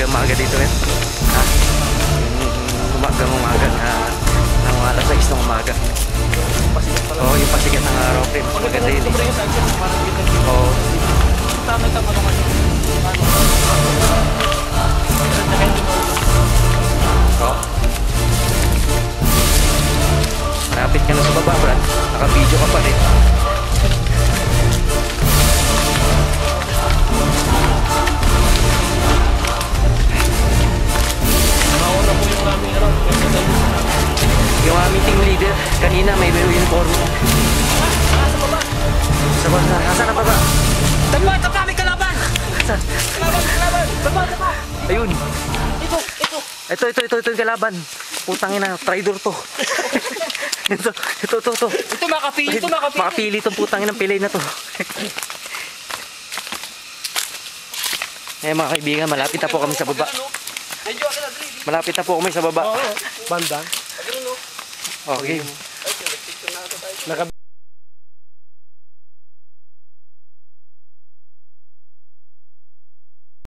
umaga dito eh. Ha? Umaga na ng alas 6 ng umaga. Oo, yung pasikat ng araw, pre. Mas maganda yun eh. Oo. Tama-tama naman. Oo. Malapit ka na sa baba, Brad. Naka-video ka pa rin. Nauna po yung aming araw. Yung aming team leader, kanina may uniform. Sa baba. Sa baba, nasa na baba? Tapa, may kalaban! Kalaban! Tapa! Ayun. Ito. Ito yung kalaban. Putangin na, traitor to. Ito. Ito makapili. Makapili itong putangin ng pilay na to. Eh mga kaibigan, malapit na po kami sa baba. Medyo ako na, dali. Malapit na po kami sa baba. Oo. Banda. Okay. Naka